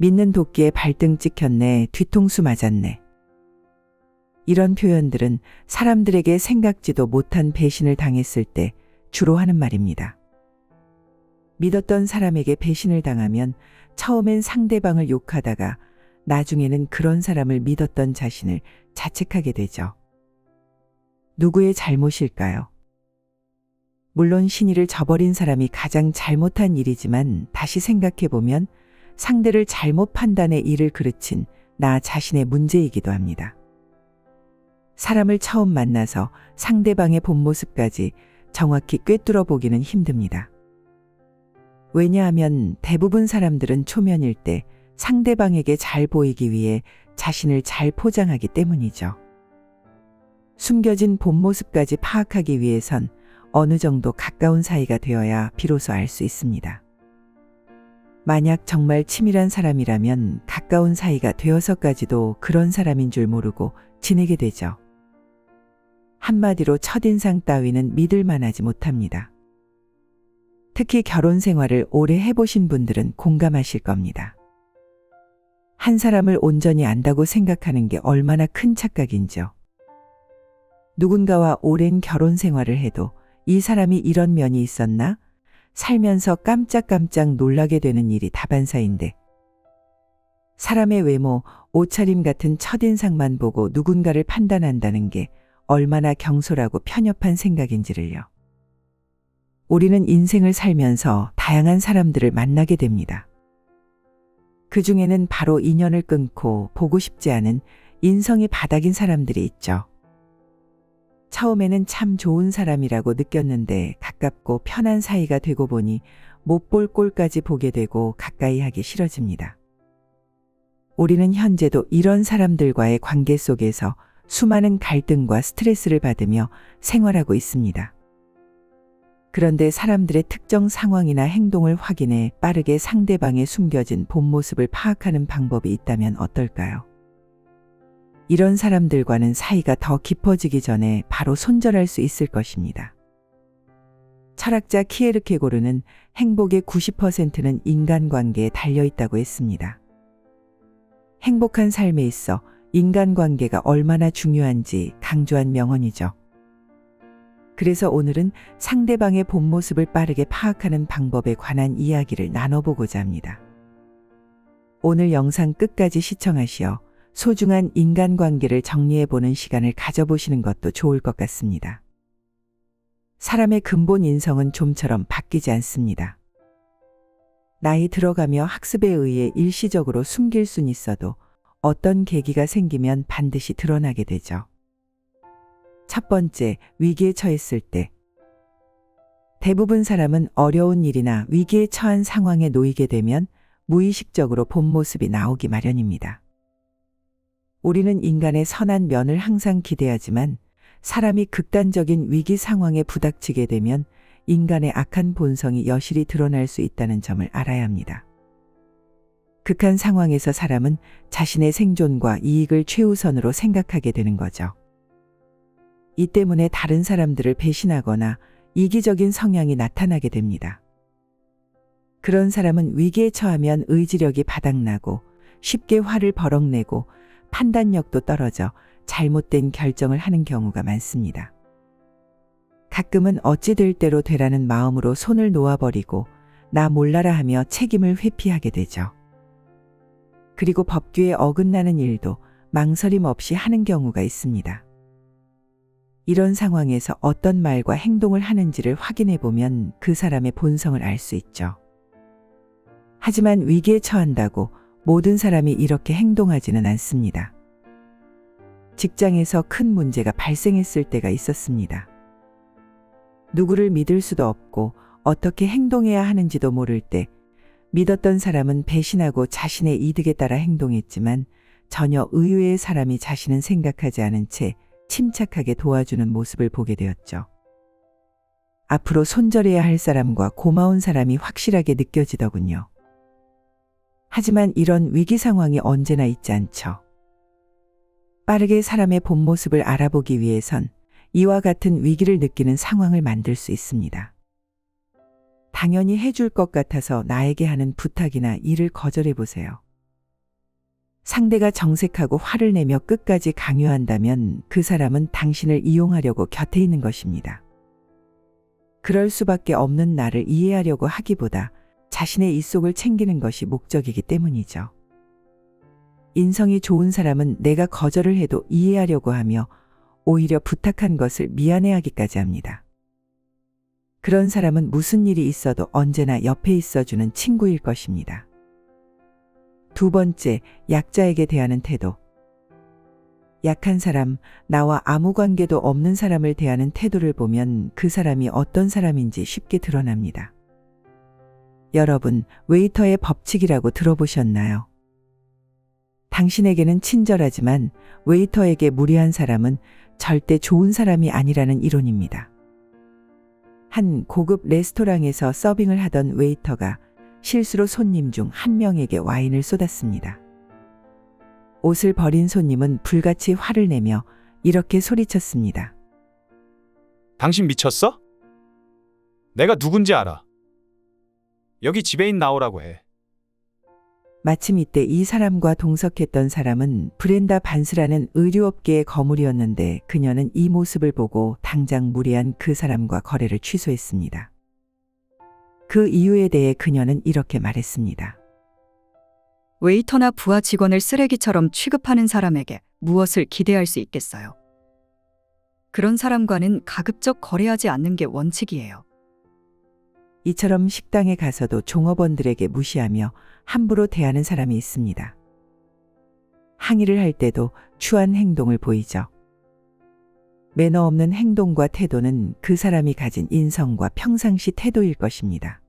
믿는 도끼에 발등 찍혔네, 뒤통수 맞았네. 이런 표현들은 사람들에게 생각지도 못한 배신을 당했을 때 주로 하는 말입니다. 믿었던 사람에게 배신을 당하면 처음엔 상대방을 욕하다가 나중에는 그런 사람을 믿었던 자신을 자책하게 되죠. 누구의 잘못일까요? 물론 신의를 저버린 사람이 가장 잘못한 일이지만 다시 생각해보면 상대를 잘못 판단해 일을 그르친 나 자신의 문제이기도 합니다. 사람을 처음 만나서 상대방의 본 모습까지 정확히 꿰뚫어 보기는 힘듭니다. 왜냐하면 대부분 사람들은 초면일 때 상대방에게 잘 보이기 위해 자신을 잘 포장하기 때문이죠. 숨겨진 본 모습까지 파악하기 위해선 어느 정도 가까운 사이가 되어야 비로소 알 수 있습니다. 만약 정말 치밀한 사람이라면 가까운 사이가 되어서까지도 그런 사람인 줄 모르고 지내게 되죠. 한마디로 첫인상 따위는 믿을 만하지 못합니다. 특히 결혼 생활을 오래 해보신 분들은 공감하실 겁니다. 한 사람을 온전히 안다고 생각하는 게 얼마나 큰 착각인지요. 누군가와 오랜 결혼 생활을 해도 이 사람이 이런 면이 있었나? 살면서 깜짝깜짝 놀라게 되는 일이 다반사인데 사람의 외모, 옷차림 같은 첫인상만 보고 누군가를 판단한다는 게 얼마나 경솔하고 편협한 생각인지를요. 우리는 인생을 살면서 다양한 사람들을 만나게 됩니다. 그 중에는 바로 인연을 끊고 보고 싶지 않은 인성이 바닥인 사람들이 있죠. 처음에는 참 좋은 사람이라고 느꼈는데 가깝고 편한 사이가 되고 보니 못 볼 꼴까지 보게 되고 가까이 하기 싫어집니다. 우리는 현재도 이런 사람들과의 관계 속에서 수많은 갈등과 스트레스를 받으며 생활하고 있습니다. 그런데 사람들의 특정 상황이나 행동을 확인해 빠르게 상대방의 숨겨진 본 모습을 파악하는 방법이 있다면 어떨까요? 이런 사람들과는 사이가 더 깊어지기 전에 바로 손절할 수 있을 것입니다. 철학자 키에르케고르는 행복의 90%는 인간관계에 달려있다고 했습니다. 행복한 삶에 있어 인간관계가 얼마나 중요한지 강조한 명언이죠. 그래서 오늘은 상대방의 본 모습을 빠르게 파악하는 방법에 관한 이야기를 나눠보고자 합니다. 오늘 영상 끝까지 시청하시어 소중한 인간관계를 정리해보는 시간을 가져보시는 것도 좋을 것 같습니다. 사람의 근본 인성은 좀처럼 바뀌지 않습니다. 나이 들어가며 학습에 의해 일시적으로 숨길 순 있어도 어떤 계기가 생기면 반드시 드러나게 되죠. 첫 번째, 위기에 처했을 때. 대부분 사람은 어려운 일이나 위기에 처한 상황에 놓이게 되면 무의식적으로 본 모습이 나오기 마련입니다. 우리는 인간의 선한 면을 항상 기대하지만 사람이 극단적인 위기 상황에 부닥치게 되면 인간의 악한 본성이 여실히 드러날 수 있다는 점을 알아야 합니다. 극한 상황에서 사람은 자신의 생존과 이익을 최우선으로 생각하게 되는 거죠. 이 때문에 다른 사람들을 배신하거나 이기적인 성향이 나타나게 됩니다. 그런 사람은 위기에 처하면 의지력이 바닥나고 쉽게 화를 버럭내고 판단력도 떨어져 잘못된 결정을 하는 경우가 많습니다. 가끔은 어찌 될 대로 되라는 마음으로 손을 놓아버리고 나 몰라라 하며 책임을 회피하게 되죠. 그리고 법규에 어긋나는 일도 망설임 없이 하는 경우가 있습니다. 이런 상황에서 어떤 말과 행동을 하는지를 확인해 보면 그 사람의 본성을 알 수 있죠. 하지만 위기에 처한다고 모든 사람이 이렇게 행동하지는 않습니다. 직장에서 큰 문제가 발생했을 때가 있었습니다. 누구를 믿을 수도 없고 어떻게 행동해야 하는지도 모를 때 믿었던 사람은 배신하고 자신의 이득에 따라 행동했지만 전혀 의외의 사람이 자신은 생각하지 않은 채 침착하게 도와주는 모습을 보게 되었죠. 앞으로 손절해야 할 사람과 고마운 사람이 확실하게 느껴지더군요. 하지만 이런 위기 상황이 언제나 있지 않죠. 빠르게 사람의 본 모습을 알아보기 위해선 이와 같은 위기를 느끼는 상황을 만들 수 있습니다. 당연히 해줄 것 같아서 나에게 하는 부탁이나 일을 거절해 보세요. 상대가 정색하고 화를 내며 끝까지 강요한다면 그 사람은 당신을 이용하려고 곁에 있는 것입니다. 그럴 수밖에 없는 나를 이해하려고 하기보다 자신의 입속을 챙기는 것이 목적이기 때문이죠. 인성이 좋은 사람은 내가 거절을 해도 이해하려고 하며 오히려 부탁한 것을 미안해하기까지 합니다. 그런 사람은 무슨 일이 있어도 언제나 옆에 있어주는 친구일 것입니다. 두 번째, 약자에게 대하는 태도. 약한 사람, 나와 아무 관계도 없는 사람을 대하는 태도를 보면 그 사람이 어떤 사람인지 쉽게 드러납니다. 여러분, 웨이터의 법칙이라고 들어보셨나요? 당신에게는 친절하지만 웨이터에게 무례한 사람은 절대 좋은 사람이 아니라는 이론입니다. 한 고급 레스토랑에서 서빙을 하던 웨이터가 실수로 손님 중 한 명에게 와인을 쏟았습니다. 옷을 버린 손님은 불같이 화를 내며 이렇게 소리쳤습니다. 당신 미쳤어? 내가 누군지 알아. 여기 지배인 나오라고 해. 마침 이때 이 사람과 동석했던 사람은 브렌다 반스라는 의류업계의 거물이었는데 그녀는 이 모습을 보고 당장 무례한 그 사람과 거래를 취소했습니다. 그 이유에 대해 그녀는 이렇게 말했습니다. 웨이터나 부하 직원을 쓰레기처럼 취급하는 사람에게 무엇을 기대할 수 있겠어요? 그런 사람과는 가급적 거래하지 않는 게 원칙이에요. 이처럼 식당에 가서도 종업원들에게 무시하며 함부로 대하는 사람이 있습니다. 항의를 할 때도 추한 행동을 보이죠. 매너 없는 행동과 태도는 그 사람이 가진 인성과 평상시 태도일 것입니다.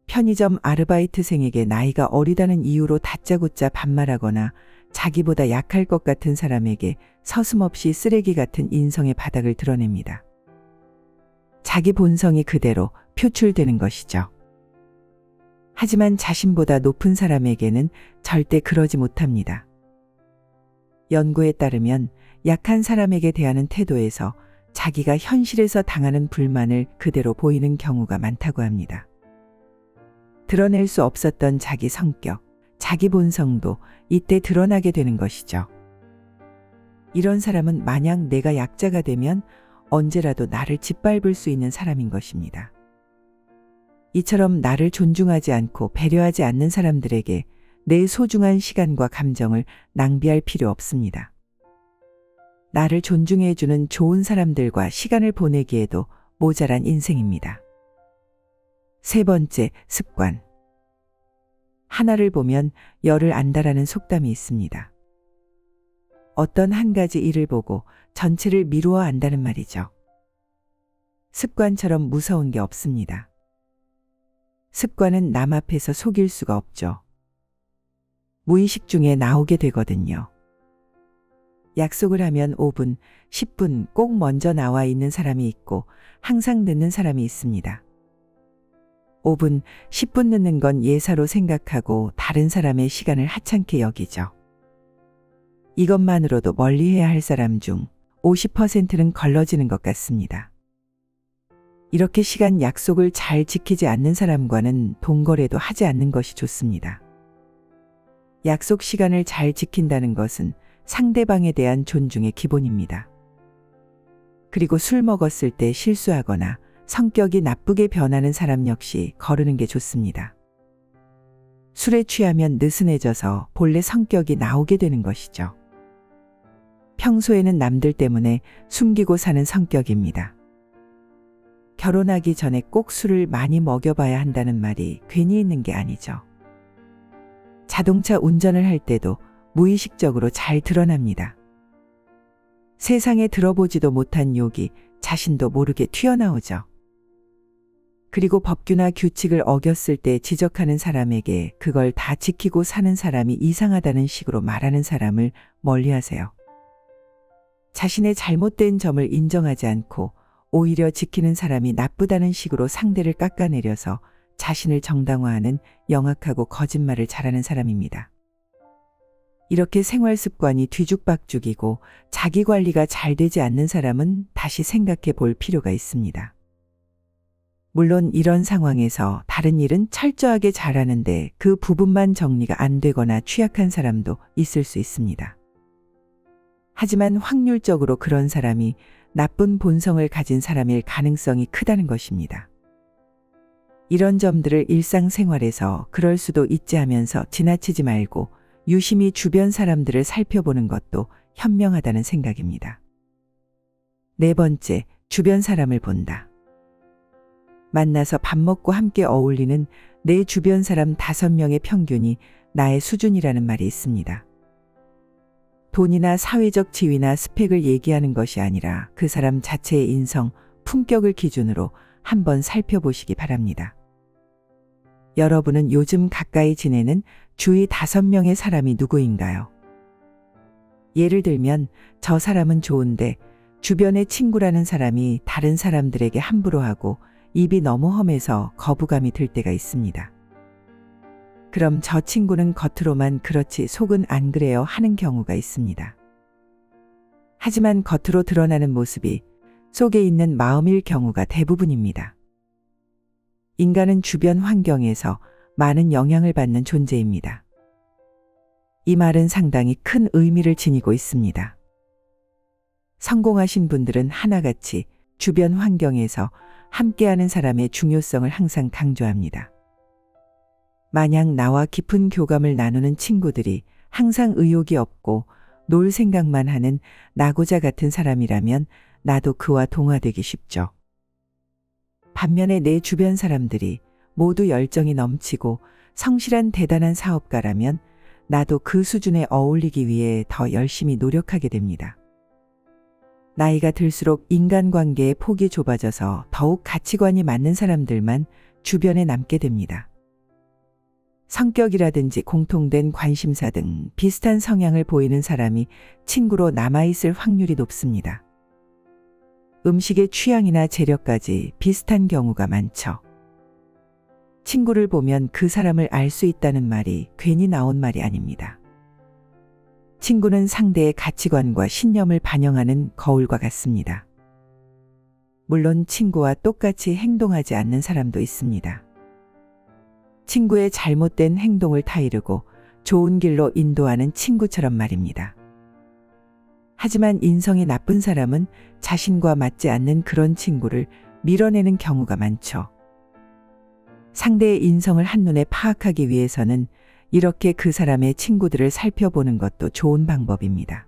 편의점 아르바이트생에게 나이가 어리다는 이유로 다짜고짜 반말하거나 자기보다 약할 것 같은 사람에게 서슴없이 쓰레기 같은 인성의 바닥을 드러냅니다. 자기 본성이 그대로 표출되는 것이죠. 하지만 자신보다 높은 사람에게는 절대 그러지 못합니다. 연구에 따르면 약한 사람에게 대하는 태도에서 자기가 현실에서 당하는 불만을 그대로 보이는 경우가 많다고 합니다. 드러낼 수 없었던 자기 성격, 자기 본성도 이때 드러나게 되는 것이죠. 이런 사람은 만약 내가 약자가 되면 언제라도 나를 짓밟을 수 있는 사람인 것입니다. 이처럼 나를 존중하지 않고 배려하지 않는 사람들에게 내 소중한 시간과 감정을 낭비할 필요 없습니다. 나를 존중해주는 좋은 사람들과 시간을 보내기에도 모자란 인생입니다. 세 번째, 습관. 하나를 보면 열을 안다라는 속담이 있습니다. 어떤 한 가지 일을 보고 전체를 미루어 안다는 말이죠. 습관처럼 무서운 게 없습니다. 습관은 남 앞에서 속일 수가 없죠. 무의식 중에 나오게 되거든요. 약속을 하면 5분, 10분 꼭 먼저 나와 있는 사람이 있고 항상 늦는 사람이 있습니다. 5분, 10분 늦는 건 예사로 생각하고 다른 사람의 시간을 하찮게 여기죠. 이것만으로도 멀리해야 할 사람 중 50%는 걸러지는 것 같습니다. 이렇게 시간 약속을 잘 지키지 않는 사람과는 동거래도 하지 않는 것이 좋습니다. 약속 시간을 잘 지킨다는 것은 상대방에 대한 존중의 기본입니다. 그리고 술 먹었을 때 실수하거나 성격이 나쁘게 변하는 사람 역시 거르는 게 좋습니다. 술에 취하면 느슨해져서 본래 성격이 나오게 되는 것이죠. 평소에는 남들 때문에 숨기고 사는 성격입니다. 결혼하기 전에 꼭 술을 많이 먹여봐야 한다는 말이 괜히 있는 게 아니죠. 자동차 운전을 할 때도 무의식적으로 잘 드러납니다. 세상에 들어보지도 못한 욕이 자신도 모르게 튀어나오죠. 그리고 법규나 규칙을 어겼을 때 지적하는 사람에게 그걸 다 지키고 사는 사람이 이상하다는 식으로 말하는 사람을 멀리하세요. 자신의 잘못된 점을 인정하지 않고 오히려 지키는 사람이 나쁘다는 식으로 상대를 깎아내려서 자신을 정당화하는 영악하고 거짓말을 잘하는 사람입니다. 이렇게 생활 습관이 뒤죽박죽이고 자기 관리가 잘 되지 않는 사람은 다시 생각해 볼 필요가 있습니다. 물론 이런 상황에서 다른 일은 철저하게 잘하는데 그 부분만 정리가 안 되거나 취약한 사람도 있을 수 있습니다. 하지만 확률적으로 그런 사람이 나쁜 본성을 가진 사람일 가능성이 크다는 것입니다. 이런 점들을 일상생활에서 그럴 수도 있지 하면서 지나치지 말고 유심히 주변 사람들을 살펴보는 것도 현명하다는 생각입니다. 네 번째, 주변 사람을 본다. 만나서 밥 먹고 함께 어울리는 내 주변 사람 5명의 평균이 나의 수준이라는 말이 있습니다. 돈이나 사회적 지위나 스펙을 얘기하는 것이 아니라 그 사람 자체의 인성, 품격을 기준으로 한번 살펴보시기 바랍니다. 여러분은 요즘 가까이 지내는 주위 5명의 사람이 누구인가요? 예를 들면 저 사람은 좋은데 주변의 친구라는 사람이 다른 사람들에게 함부로 하고 입이 너무 험해서 거부감이 들 때가 있습니다. 그럼 저 친구는 겉으로만 그렇지 속은 안 그래요 하는 경우가 있습니다. 하지만 겉으로 드러나는 모습이 속에 있는 마음일 경우가 대부분입니다. 인간은 주변 환경에서 많은 영향을 받는 존재입니다. 이 말은 상당히 큰 의미를 지니고 있습니다. 성공하신 분들은 하나같이 주변 환경에서 함께하는 사람의 중요성을 항상 강조합니다. 만약 나와 깊은 교감을 나누는 친구들이 항상 의욕이 없고 놀 생각만 하는 나고자 같은 사람이라면 나도 그와 동화되기 쉽죠. 반면에 내 주변 사람들이 모두 열정이 넘치고 성실한 대단한 사업가라면 나도 그 수준에 어울리기 위해 더 열심히 노력하게 됩니다. 나이가 들수록 인간관계의 폭이 좁아져서 더욱 가치관이 맞는 사람들만 주변에 남게 됩니다. 성격이라든지 공통된 관심사 등 비슷한 성향을 보이는 사람이 친구로 남아있을 확률이 높습니다. 음식의 취향이나 재력까지 비슷한 경우가 많죠. 친구를 보면 그 사람을 알 수 있다는 말이 괜히 나온 말이 아닙니다. 친구는 상대의 가치관과 신념을 반영하는 거울과 같습니다. 물론 친구와 똑같이 행동하지 않는 사람도 있습니다. 친구의 잘못된 행동을 타이르고 좋은 길로 인도하는 친구처럼 말입니다. 하지만 인성이 나쁜 사람은 자신과 맞지 않는 그런 친구를 밀어내는 경우가 많죠. 상대의 인성을 한눈에 파악하기 위해서는 이렇게 그 사람의 친구들을 살펴보는 것도 좋은 방법입니다.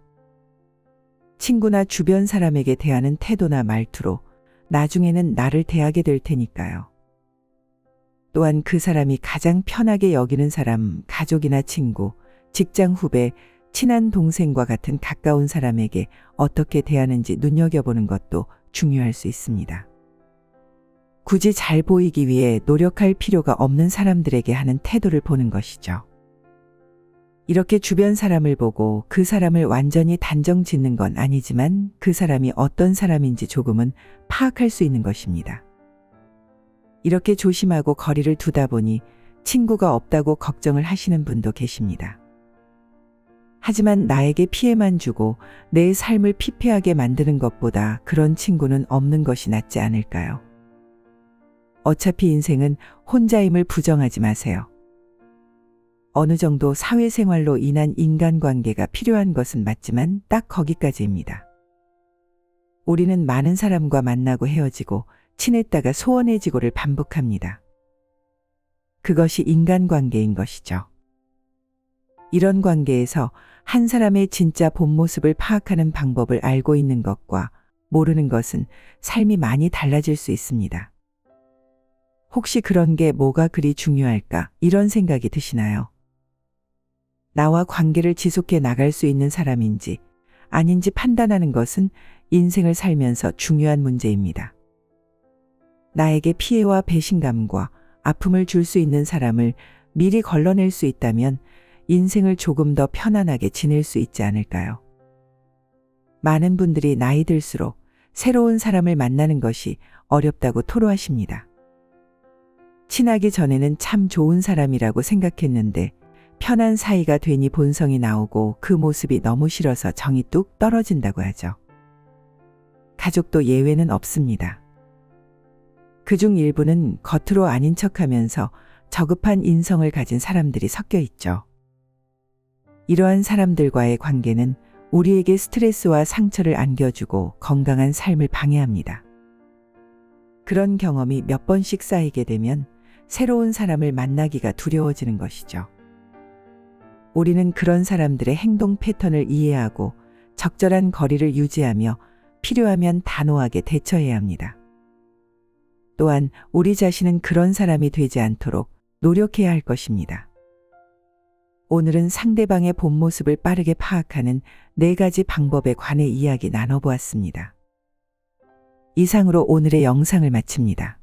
친구나 주변 사람에게 대하는 태도나 말투로 나중에는 나를 대하게 될 테니까요. 또한 그 사람이 가장 편하게 여기는 사람, 가족이나 친구, 직장 후배, 친한 동생과 같은 가까운 사람에게 어떻게 대하는지 눈여겨보는 것도 중요할 수 있습니다. 굳이 잘 보이기 위해 노력할 필요가 없는 사람들에게 하는 태도를 보는 것이죠. 이렇게 주변 사람을 보고 그 사람을 완전히 단정 짓는 건 아니지만 그 사람이 어떤 사람인지 조금은 파악할 수 있는 것입니다. 이렇게 조심하고 거리를 두다 보니 친구가 없다고 걱정을 하시는 분도 계십니다. 하지만 나에게 피해만 주고 내 삶을 피폐하게 만드는 것보다 그런 친구는 없는 것이 낫지 않을까요? 어차피 인생은 혼자임을 부정하지 마세요. 어느 정도 사회생활로 인한 인간관계가 필요한 것은 맞지만 딱 거기까지입니다. 우리는 많은 사람과 만나고 헤어지고 친했다가 소원해지고를 반복합니다. 그것이 인간관계인 것이죠. 이런 관계에서 한 사람의 진짜 본 모습을 파악하는 방법을 알고 있는 것과 모르는 것은 삶이 많이 달라질 수 있습니다. 혹시 그런 게 뭐가 그리 중요할까 이런 생각이 드시나요? 나와 관계를 지속해 나갈 수 있는 사람인지 아닌지 판단하는 것은 인생을 살면서 중요한 문제입니다. 나에게 피해와 배신감과 아픔을 줄 수 있는 사람을 미리 걸러낼 수 있다면 인생을 조금 더 편안하게 지낼 수 있지 않을까요? 많은 분들이 나이 들수록 새로운 사람을 만나는 것이 어렵다고 토로하십니다. 친하기 전에는 참 좋은 사람이라고 생각했는데 편한 사이가 되니 본성이 나오고 그 모습이 너무 싫어서 정이 뚝 떨어진다고 하죠. 가족도 예외는 없습니다. 그중 일부는 겉으로 아닌 척하면서 저급한 인성을 가진 사람들이 섞여 있죠. 이러한 사람들과의 관계는 우리에게 스트레스와 상처를 안겨주고 건강한 삶을 방해합니다. 그런 경험이 몇 번씩 쌓이게 되면 새로운 사람을 만나기가 두려워지는 것이죠. 우리는 그런 사람들의 행동 패턴을 이해하고 적절한 거리를 유지하며 필요하면 단호하게 대처해야 합니다. 또한 우리 자신은 그런 사람이 되지 않도록 노력해야 할 것입니다. 오늘은 상대방의 본 모습을 빠르게 파악하는 4가지 방법에 관해 이야기 나눠보았습니다. 이상으로 오늘의 영상을 마칩니다.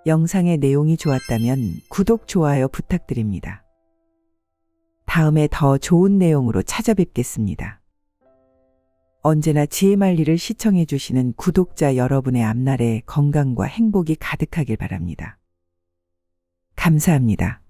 영상의 내용이 좋았다면 구독, 좋아요 부탁드립니다. 다음에 더 좋은 내용으로 찾아뵙겠습니다. 언제나 지혜만리를 시청해 주시는 구독자 여러분의 앞날에 건강과 행복이 가득하길 바랍니다. 감사합니다.